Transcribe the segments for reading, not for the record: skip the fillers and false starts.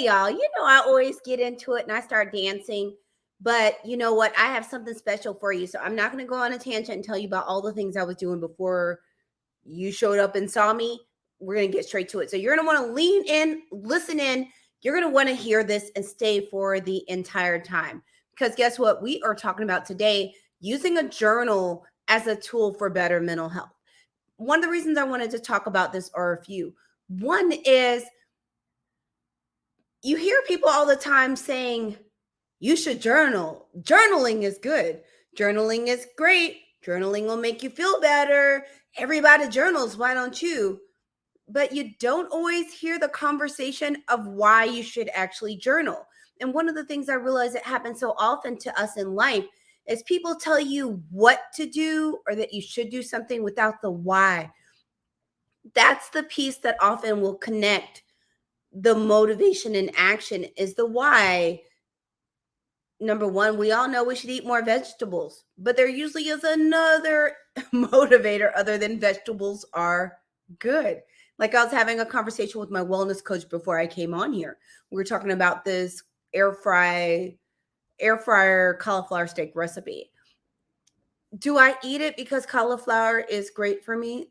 y'all, I always get into it and I start dancing. But you know what? I have something special for you. So I'm not going to go on a tangent and tell you about all the things I was doing before you showed up and saw me. We're going to get straight to it. So you're going to want to lean in, listen in. You're going to want to hear this and stay for the entire time. Because guess what? We are talking about today using a journal as a tool for better mental health. One of the reasons I wanted to talk about this are a few. One is you hear people all the time saying, you should journal. Journaling is good. Journaling is great. Journaling will make you feel better. Everybody journals. Why don't you? But you don't always hear the conversation of why you should actually journal. And one of the things I realize that happens so often to us in life is people tell you what to do or that you should do something without the why. That's the piece that often will connect the motivation and action is the why. Number one, we all know we should eat more vegetables, but there usually is another motivator other than vegetables are good. Like I was having a conversation with my wellness coach before I came on here. We were talking about this air fryer cauliflower steak recipe. Do I eat it because cauliflower is great for me?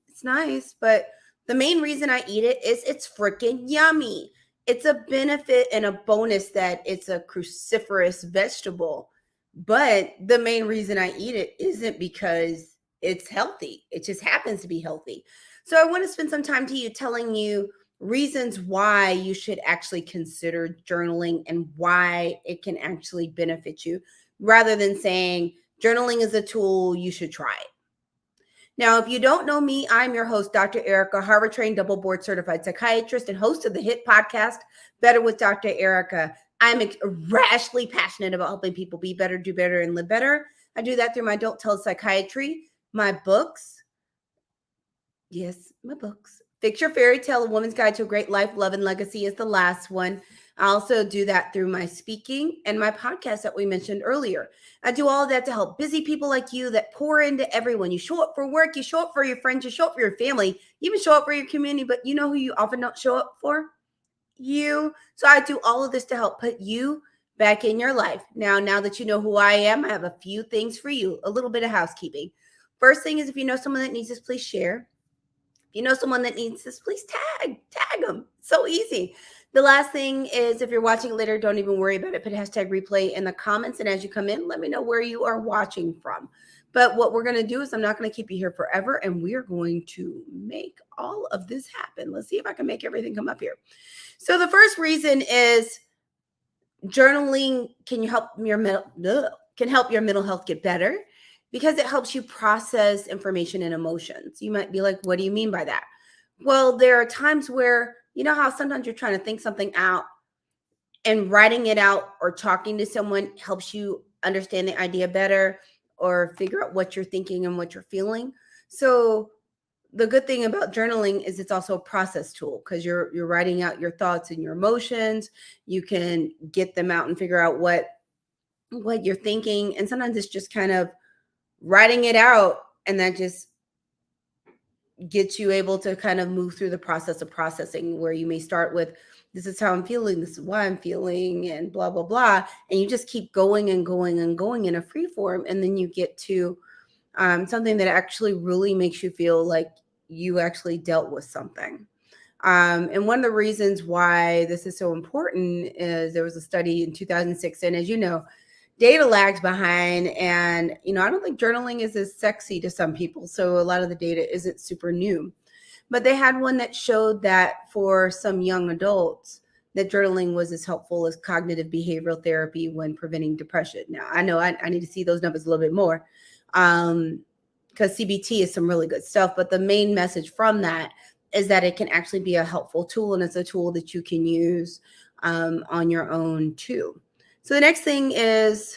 It's nice, but the main reason I eat it is it's freaking yummy. It's a benefit and a bonus that it's a cruciferous vegetable. But the main reason I eat it isn't because it's healthy. It just happens to be healthy. So I want to spend some time to you telling you reasons why you should actually consider journaling and why it can actually benefit you rather than saying journaling is a tool, you should try it. Now, if you don't know me, I'm your host, Dr. Ericka, Harvard-trained, double board certified psychiatrist and host of the hit podcast, Better with Dr. Ericka. I'm rashly passionate about helping people be better, do better, and live better. I do that through my Don't Tell Psychiatry, my books. Yes, my books. Fix Your Fairy Tale, A Woman's Guide to a Great Life, Love, and Legacy is the last one. I also do that through my speaking and my podcast that we mentioned earlier. I do all of that to help busy people like you that pour into everyone. You show up for work, you show up for your friends, you show up for your family, you even show up for your community, but you know who you often don't show up for? You. So I do all of this to help put you back in your life. Now that you know who I am, I have a few things for you, a little bit of housekeeping. First thing is if you know someone that needs this, please share. If you know someone that needs this, please tag them. So easy. The last thing is if you're watching later, don't even worry about it. Put hashtag replay in the comments. And as you come in, let me know where you are watching from. But what we're going to do is I'm not going to keep you here forever. And we are going to make all of this happen. Let's see if I can make everything come up here. So the first reason is journaling can help your mental health get better because it helps you process information and emotions. You might be like, what do you mean by that? Well, there are times where, you know how sometimes you're trying to think something out and writing it out or talking to someone helps you understand the idea better or figure out what you're thinking and what you're feeling. So the good thing about journaling is it's also a process tool because you're writing out your thoughts and your emotions. You can get them out and figure out what you're thinking. And sometimes it's just kind of writing it out, and that just gets you able to kind of move through the process of processing, where you may start with, this is how I'm feeling, this is why I'm feeling, and blah, blah, blah. And you just keep going and going and going in a free form. And then you get to something that actually really makes you feel like you actually dealt with something. And one of the reasons why this is so important is there was a study in 2006. And as you know, data lags behind. And, I don't think journaling is as sexy to some people. So a lot of the data isn't super new. But they had one that showed that for some young adults, that journaling was as helpful as cognitive behavioral therapy when preventing depression. Now, I know I need to see those numbers a little bit more because CBT is some really good stuff. But the main message from that is that it can actually be a helpful tool, and it's a tool that you can use on your own too. So the next thing is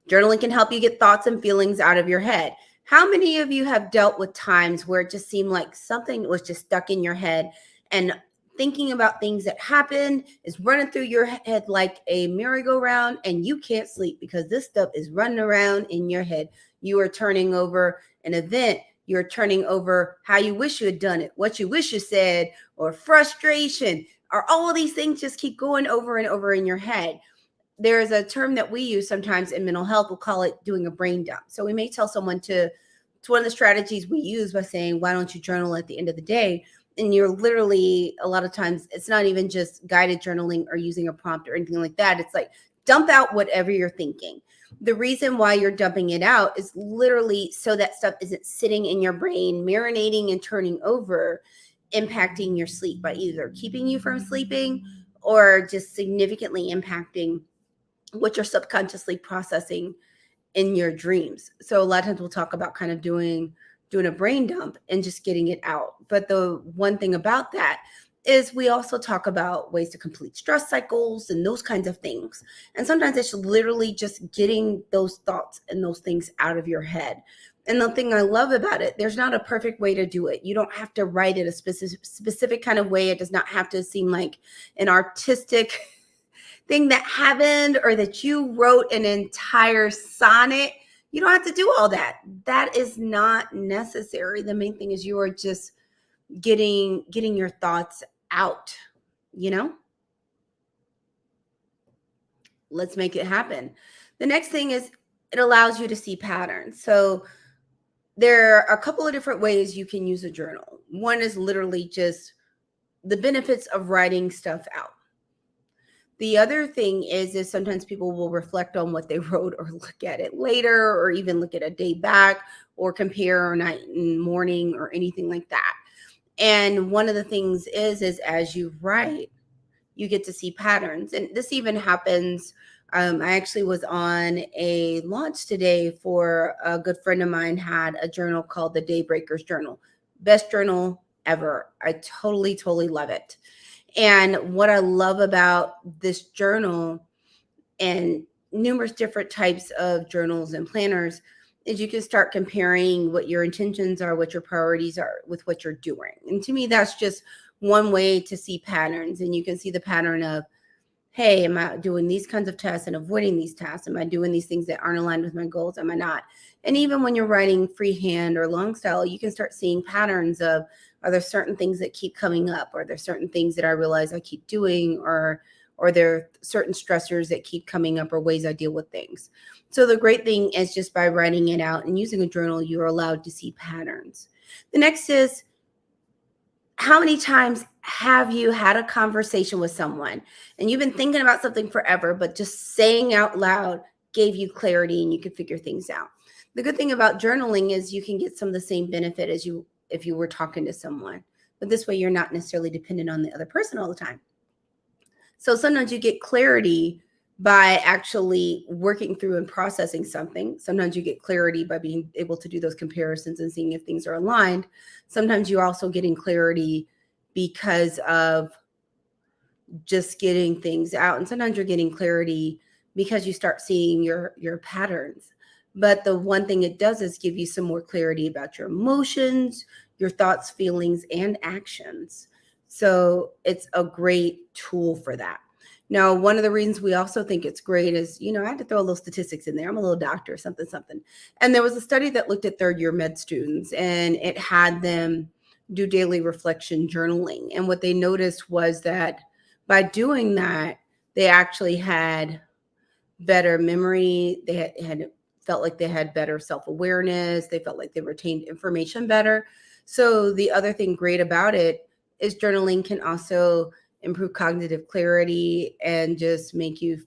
journaling can help you get thoughts and feelings out of your head. How many of you have dealt with times where it just seemed like something was just stuck in your head, and thinking about things that happened is running through your head like a merry-go-round, and you can't sleep because this stuff is running around in your head? You are turning over an event. You're turning over how you wish you had done it, what you wish you said, or frustration, Or all of these things just keep going over and over in your head. There's a term that we use sometimes in mental health. We'll call it doing a brain dump. So we may tell someone to, it's one of the strategies we use by saying, why don't you journal at the end of the day? And you're literally, a lot of times, it's not even just guided journaling or using a prompt or anything like that. It's like, dump out whatever you're thinking. The reason why you're dumping it out is literally so that stuff isn't sitting in your brain, marinating and turning over, impacting your sleep by either keeping you from sleeping or just significantly impacting what you're subconsciously processing in your dreams. So a lot of times we'll talk about kind of doing a brain dump and just getting it out. But the one thing about that is we also talk about ways to complete stress cycles and those kinds of things. And sometimes it's literally just getting those thoughts and those things out of your head. And the thing I love about it, there's not a perfect way to do it. You don't have to write it a specific kind of way. It does not have to seem like an artistic thing that happened or that you wrote an entire sonnet. You don't have to do all that. That is not necessary. The main thing is you are just getting your thoughts out, you know? Let's make it happen. The next thing is it allows you to see patterns. So there are a couple of different ways you can use a journal. One is literally just the benefits of writing stuff out. The other thing is sometimes people will reflect on what they wrote or look at it later or even look at a day back or compare night and morning or anything like that. And one of the things is as you write, you get to see patterns. And this even happens. I actually was on a launch today for a good friend of mine had a journal called the Daybreakers Journal. Best journal ever. I totally love it. And what I love about this journal and numerous different types of journals and planners is you can start comparing what your intentions are, what your priorities are with what you're doing. And to me, that's just one way to see patterns. And you can see the pattern of, hey, am I doing these kinds of tasks and avoiding these tasks? Am I doing these things that aren't aligned with my goals? Am I not? And even when you're writing freehand or long style, you can start seeing patterns of, are there certain things that keep coming up? Are there certain things that I realize I keep doing? Or there are certain stressors that keep coming up or ways I deal with things. So the great thing is just by writing it out and using a journal, you're allowed to see patterns. The next is, how many times have you had a conversation with someone and you've been thinking about something forever, but just saying out loud gave you clarity and you could figure things out? The good thing about journaling is you can get some of the same benefit as you if you were talking to someone, but this way you're not necessarily dependent on the other person all the time. So sometimes you get clarity by actually working through and processing something. Sometimes you get clarity by being able to do those comparisons and seeing if things are aligned. Sometimes you're also getting clarity because of just getting things out. And sometimes you're getting clarity because you start seeing your patterns. But the one thing it does is give you some more clarity about your emotions, your thoughts, feelings, and actions. So it's a great tool for that. Now, one of the reasons we also think it's great is, I had to throw a little statistics in there. I'm a little doctor, something. And there was a study that looked at third year med students and it had them do daily reflection journaling. And what they noticed was that by doing that, they actually had better memory. They had felt like they had better self-awareness. They felt like they retained information better. So the other thing great about it is journaling can also improve cognitive clarity and just make you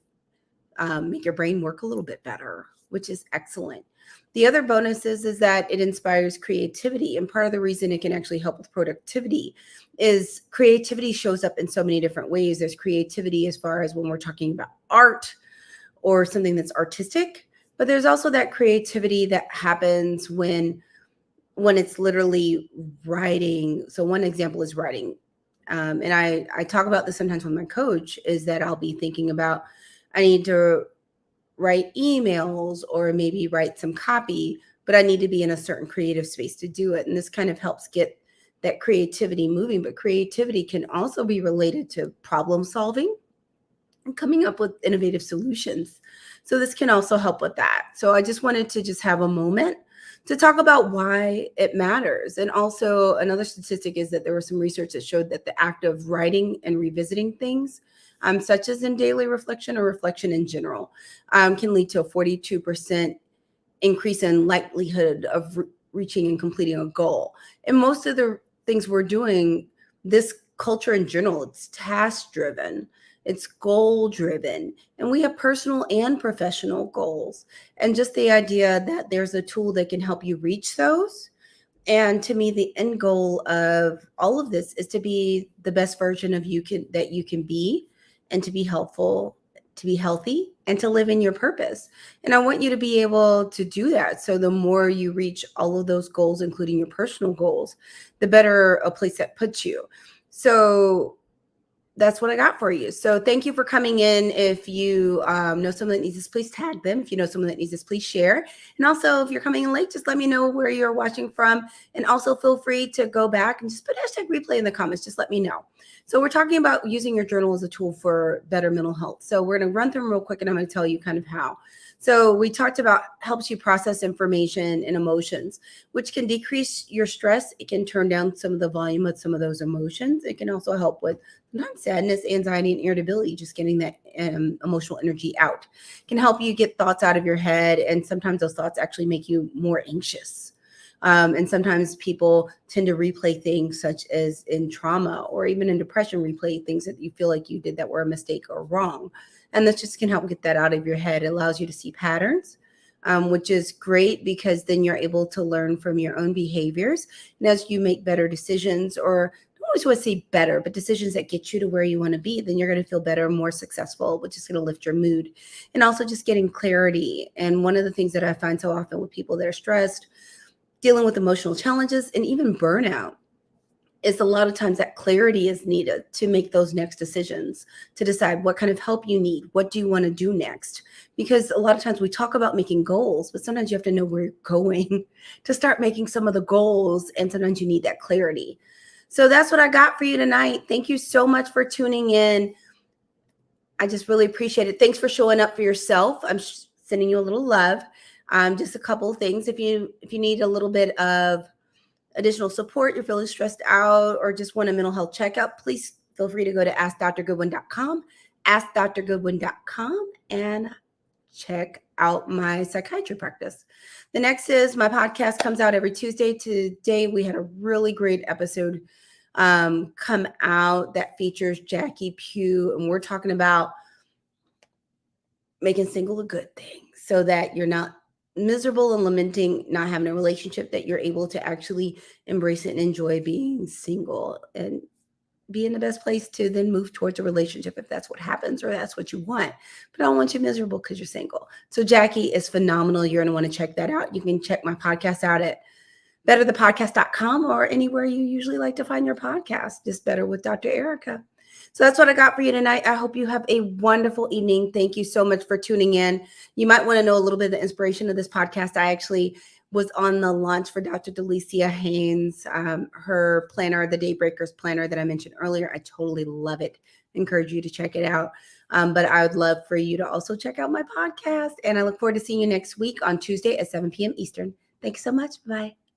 make your brain work a little bit better, which is excellent. The other bonus is that it inspires creativity. And part of the reason it can actually help with productivity is creativity shows up in so many different ways. There's creativity as far as when we're talking about art or something that's artistic, but there's also that creativity that happens when it's literally writing. So one example is writing. And I talk about this sometimes with my coach, is that I'll be thinking about, I need to write emails or maybe write some copy, but I need to be in a certain creative space to do it. And this kind of helps get that creativity moving. But creativity can also be related to problem solving and coming up with innovative solutions. So this can also help with that. So I just wanted to just have a moment to talk about why it matters. And also, another statistic is that there was some research that showed that the act of writing and revisiting things, such as in daily reflection or reflection in general, can lead to a 42% increase in likelihood of reaching and completing a goal. And most of the things we're doing, this culture in general, it's task driven, it's goal driven, and we have personal and professional goals. And just the idea that there's a tool that can help you reach those. And to me, the end goal of all of this is to be the best version of that you can be, and to be helpful, to be healthy, and to live in your purpose. And I want you to be able to do that. So the more you reach all of those goals, including your personal goals, the better a place that puts you. So that's what I got for you. So thank you for coming in. If you know someone that needs this, please tag them. If you know someone that needs this, please share. And also, if you're coming in late, just let me know where you're watching from. And also feel free to go back and just put #replay in the comments. Just let me know. So we're talking about using your journal as a tool for better mental health. So we're going to run through them real quick, and I'm going to tell you kind of how. So we talked about helps you process information and emotions, which can decrease your stress. It can turn down some of the volume of some of those emotions. It can also help with sometimes sadness, anxiety, and irritability, just getting that emotional energy out. Can help you get thoughts out of your head. And sometimes those thoughts actually make you more anxious. And sometimes people tend to replay things such as in trauma or even in depression, replay things that you feel like you did that were a mistake or wrong. And that just can help get that out of your head. It allows you to see patterns, which is great because then you're able to learn from your own behaviors. And as you make better decisions, or I don't always want to say better, but decisions that get you to where you want to be, then you're going to feel better, more successful, which is going to lift your mood. And also just getting clarity. And one of the things that I find so often with people that are stressed, dealing with emotional challenges, and even burnout, is a lot of times that clarity is needed to make those next decisions, to decide what kind of help you need. What do you want to do next? Because a lot of times we talk about making goals, but sometimes you have to know where you're going to start making some of the goals. And sometimes you need that clarity. So that's what I got for you tonight. Thank you so much for tuning in. I just really appreciate it. Thanks for showing up for yourself. I'm sending you a little love. Just a couple of things. If you need a little bit of additional support, you're feeling stressed out, or just want a mental health checkup, please feel free to go to AskDrGoodwin.com, AskDrGoodwin.com, and check out my psychiatry practice. The next is my podcast comes out every Tuesday. Today, we had a really great episode come out that features Jackie Pugh, and we're talking about making single a good thing so that you're not miserable and lamenting not having a relationship, that you're able to actually embrace it and enjoy being single and be in the best place to then move towards a relationship if that's what happens or that's what you want. But I don't want you miserable because you're single. So Jackie is phenomenal. You're going to want to check that out. You can check my podcast out at betterthepodcast.com or anywhere you usually like to find your podcast. Just Better with Dr. Ericka. So that's what I got for you tonight. I hope you have a wonderful evening. Thank you so much for tuning in. You might want to know a little bit of the inspiration of this podcast. I actually was on the launch for Dr. Delicia Haynes, her planner, the Daybreakers planner that I mentioned earlier. I totally love it. Encourage you to check it out. But I would love for you to also check out my podcast. And I look forward to seeing you next week on Tuesday at 7 p.m. Eastern. Thanks so much. Bye.